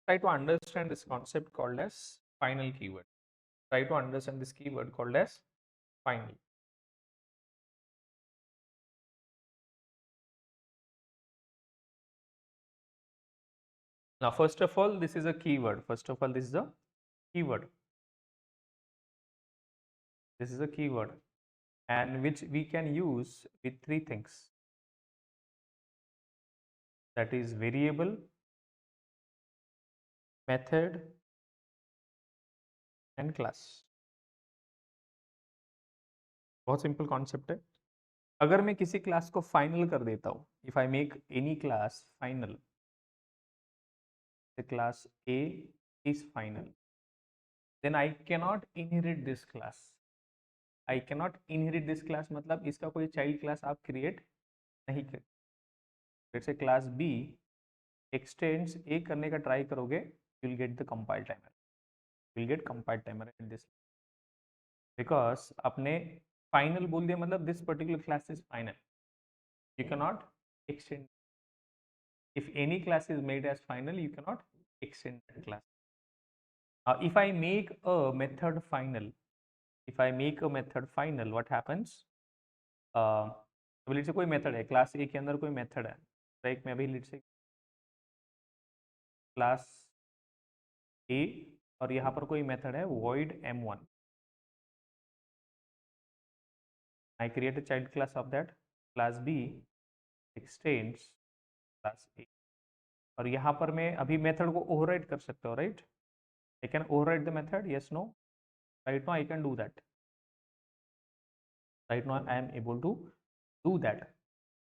try to understand this concept called as final keyword. Try to understand this keyword called as final. Now, first of all, this is a keyword. First of all, this is a keyword. This is a keyword, and which we can use with three things. That is variable, method, and class. बहुत simple concept है. अगर मैं किसी class को final कर देता हूं, if I make any class final, the class A is final, then I cannot inherit this class. I cannot inherit this class मतलब इसका कोई चाइल्ड क्लास आप क्रिएट नहीं कर. जैसे क्लास B एक्सटेंड्स A करने का ट्राई करोगे, you will get the compile timer. You will get compile timer at this, because आपने फाइनल बोल दिया मतलब this particular class is final. You cannot extend. If any class is made as final, you cannot extend that class. If I make a method final, what happens? Let's say कोई method है, class ए के अंदर कोई method है, like मैं अभी let's say class ए और यहाँ पर कोई मेथड है void m1. I create a child class of that. Class B extends class A. और यहाँ पर मैं अभी मेथड को ओवरराइड कर सकता हूँ, right? I can override the method, yes, no? Right now I can do that. Right now I am able to do that.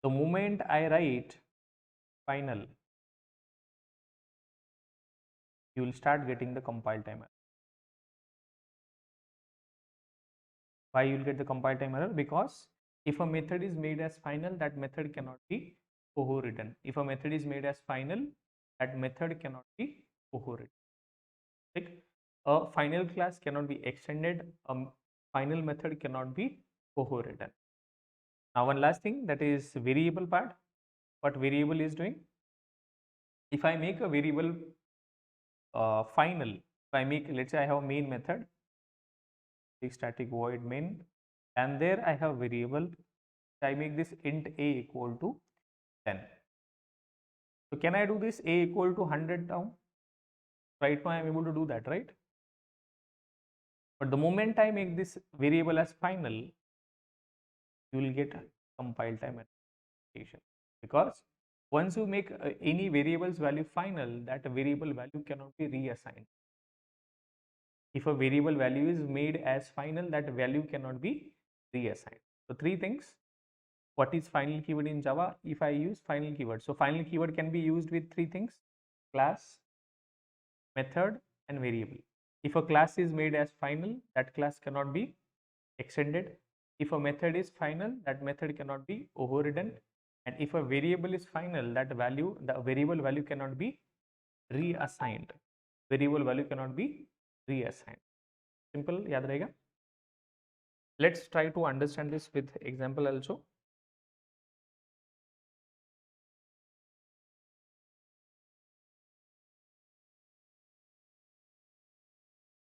The moment I write final, you will start getting the compile timer. Why you will get the compile time error? Because if a method is made as final, that method cannot be overridden. If a method is made as final, that method cannot be overridden. Like a final class cannot be extended, a final method cannot be overridden. Now one last thing, that is variable part. What variable is doing? If I make a variable final, if I make, let's say I have a main method, static void main, and there I have variable. I make this int a equal to 10. So can I do this a equal to 100 now? Right now I am able to do that, right? But the moment I make this variable as final, you will get compile time application, because once you make any variable's value final, that variable value cannot be reassigned. If a variable value is made as final, that value cannot be reassigned. So three things. What is final keyword in Java? If I use final keyword, so final keyword can be used with three things: class, method, and variable. If a class is made as final, that class cannot be extended. If a method is final, that method cannot be overridden. And if a variable is final, that value, the variable value cannot be reassigned. Variable value cannot be reassigned. Simple, yaad rahega. Let's try to understand this with example also.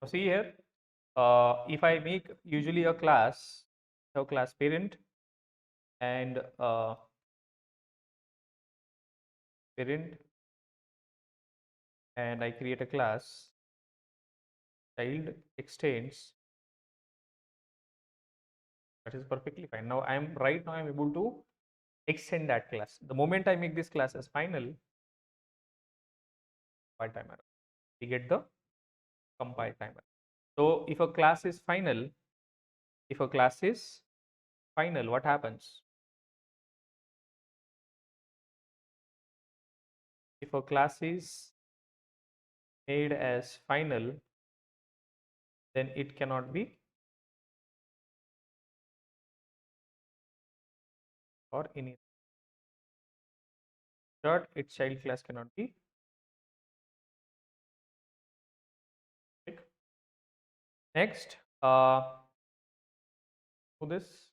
So see here, if I make usually a class, so class parent and parent, and I create a class child extends, that is perfectly fine. Now I am able to extend that class. The moment I make this class as final, compile timer, we get the compile timer. So if a class is final, what happens? If a class is made as final, then it cannot be or any short, its child class cannot be. Next, do this.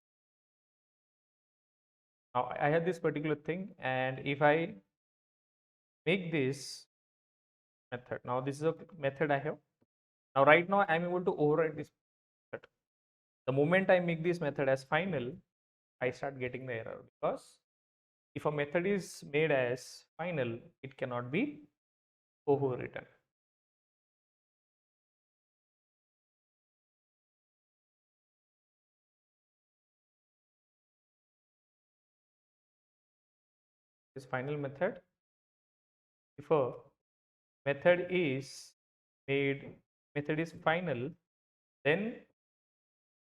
Now I have this particular thing, and if I make this method. Now this is a method I have. Now right now I am able to override this method. The moment I make this method as final, I start getting the error, because if a method is made as final, it cannot be overwritten. This final method, if a method is made, method is final, then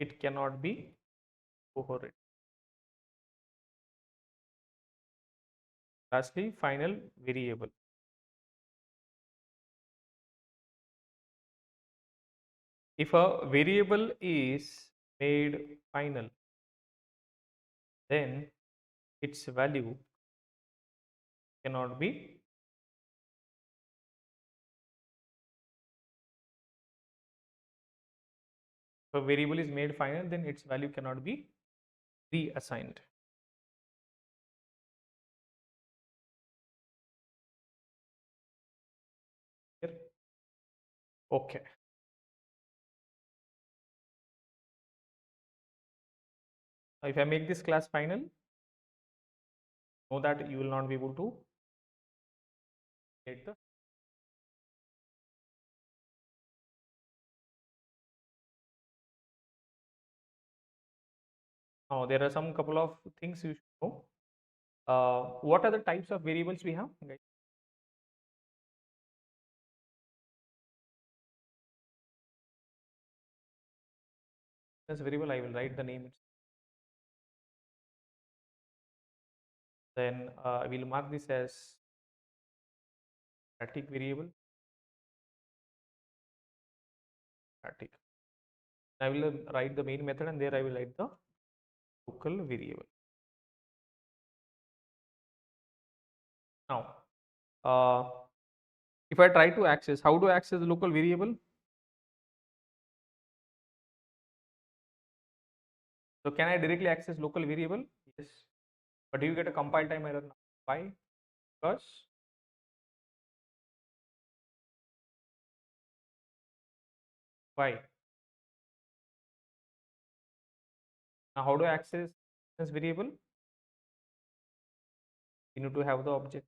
it cannot be overwritten. Lastly, final variable. If a variable is made final, then its value cannot be, if a variable is made final, then its value cannot be reassigned. Here. Okay. If I make this class final, know that you will not be able to get the. Now there are some couple of things you should know. What are the types of variables we have, guys? This variable I will write the name. Then I will mark this as static variable. Static. I will write the main method, and there I will write the local variable. Now, if I try to access, how to access the local variable? So can I directly access local variable? Yes. But you get a compile time error now. Why? Because why? Now how to access this variable? You need to have the object.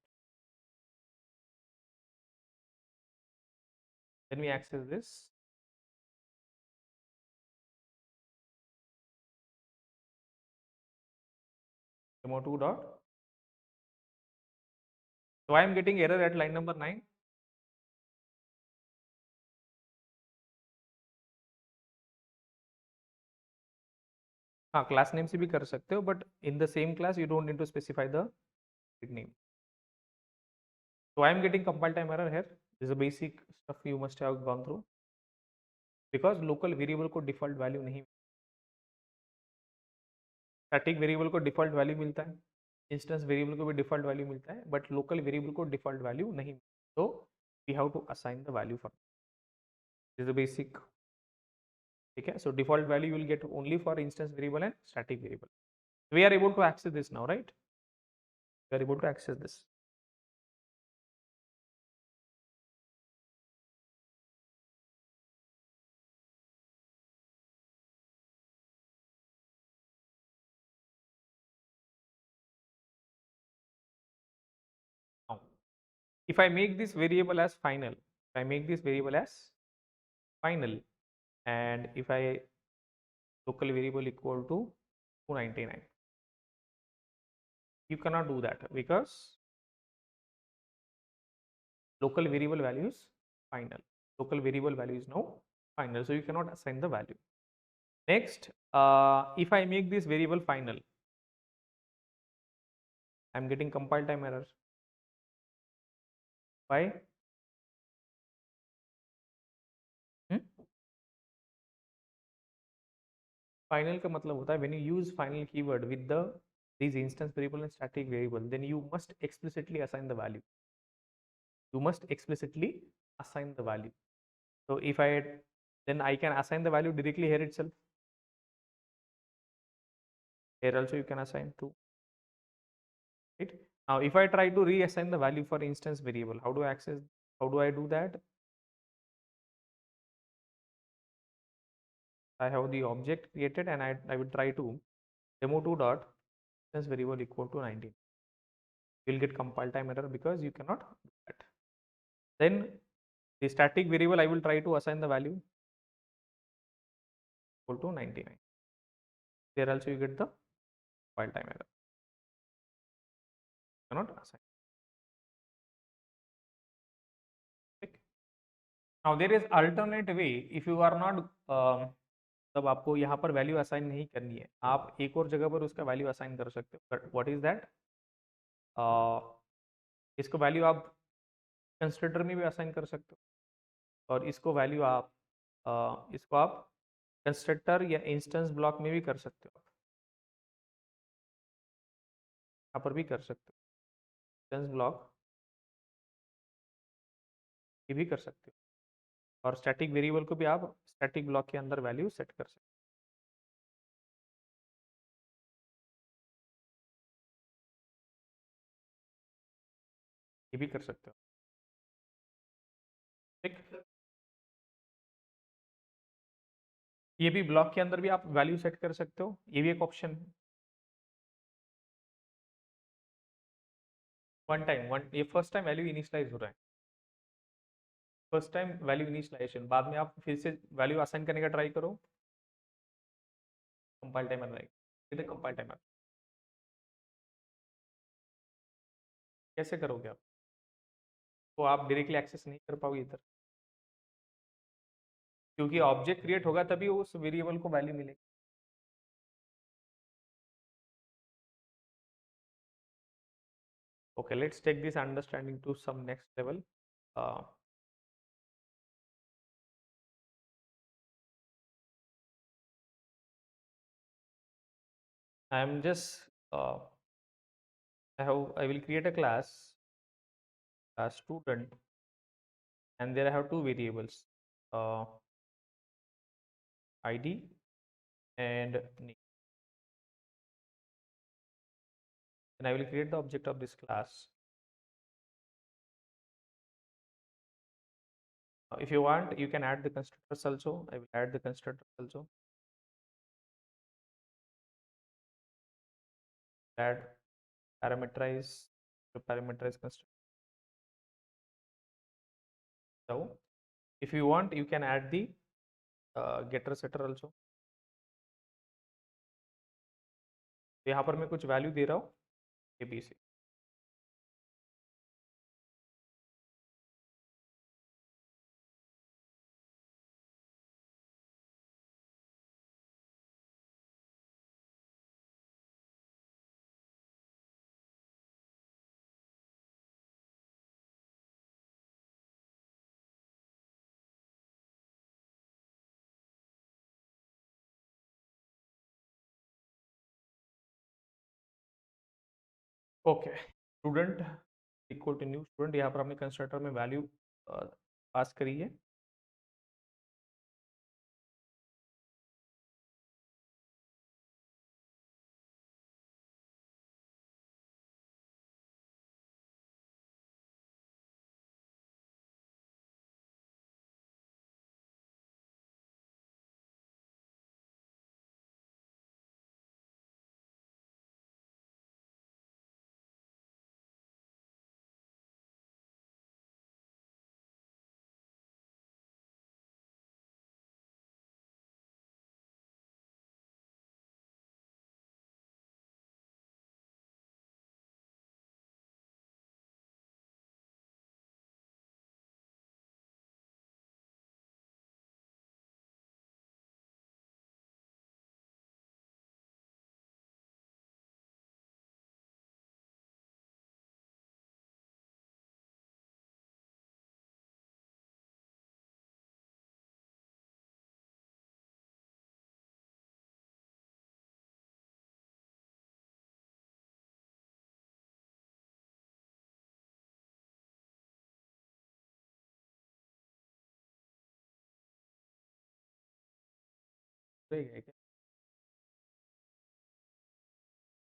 Then we access this. Demo2 dot. So I am getting error at line number 9. हाँ, class name से भी कर सकते हो, but in the same class you don't need to specify the name. So I am getting compile time error here. This is a basic stuff you must have gone through. Because local variable को default value नहीं, static variable को default value मिलता है, instance variable को भी default value मिलता है, but local variable को default value नहीं. So we have to assign the value for. This is a basic. Okay, so default value you will get only for instance variable and static variable. We are able to access this now, right? We are able to access this. Now, if I make this variable as final, if I make this variable as final, and if I local variable equal to 299, you cannot do that because local variable value is final. Local variable value is now final, so you cannot assign the value. Next, if I make this variable final, I'm getting compile time error. Why? Final का मतलब होता है when you use final keyword with the these instance variable and static variable, then you must explicitly assign the value. You must explicitly assign the value. So if I then I can assign the value directly here itself. Here also you can assign to. Right? Now if I try to reassign the value for instance variable, how do I access? How do I do that? I have the object created and I will try to demo2 dot instance variable equal to 19. You'll get compile time error because you cannot do that. Then the static variable I will try to assign the value equal to 99. There also you get the compile time error. Cannot assign. ठीक? Now there is alternate way. If you are not तब आपको यहाँ पर value assign नहीं करनी है, आप एक और जगह पर उसका वैल्यू असाइन कर सकते हो. But what is that? इसको वैल्यू आप कंस्ट्रक्टर में भी असाइन कर सकते हो और इसको वैल्यू आप इसको आप कंस्ट्रक्टर या इंस्टेंस ब्लॉक में भी कर सकते हो. यहाँ पर भी कर सकते हो, इंस्टेंस ब्लॉक ये भी कर सकते हो और स्टैटिक वेरिएबल को भी आप स्टैटिक ब्लॉक के अंदर वैल्यू सेट कर सकते हो. ये भी कर सकते हो. ठीक, ये भी ब्लॉक के अंदर भी आप वैल्यू सेट कर सकते हो, ये भी एक ऑप्शन है. ये फर्स्ट टाइम वैल्यू इनिशियलाइज हो रहा है. फर्स्ट टाइम वैल्यू इनिशियलाइजेशन, बाद में आप फिर से वैल्यू असाइन करने का ट्राई करो, कंपाइल टाइमर रहेगा. इधर कंपाइल टाइमर कैसे करोगे आप? तो आप डायरेक्टली एक्सेस नहीं कर पाओगे इधर, क्योंकि ऑब्जेक्ट क्रिएट होगा तभी उस वेरिएबल को वैल्यू मिलेगी. Okay, let's take this understanding to some next level. Uh, I am just I will create a class as student, and there I have two variables, uh, ID and name. And I will create the object of this class. If you want, you can add the constructors also. I will add the constructors also. Add parameterize constructor. So if you want, you can add the getter setter also. तो यहाँ पर मैं कुछ value दे रहा हूँ ABC. Okay, student equal to new student, यहाँ पर हमने कंस्ट्रक्टर में वैल्यू पास करी है.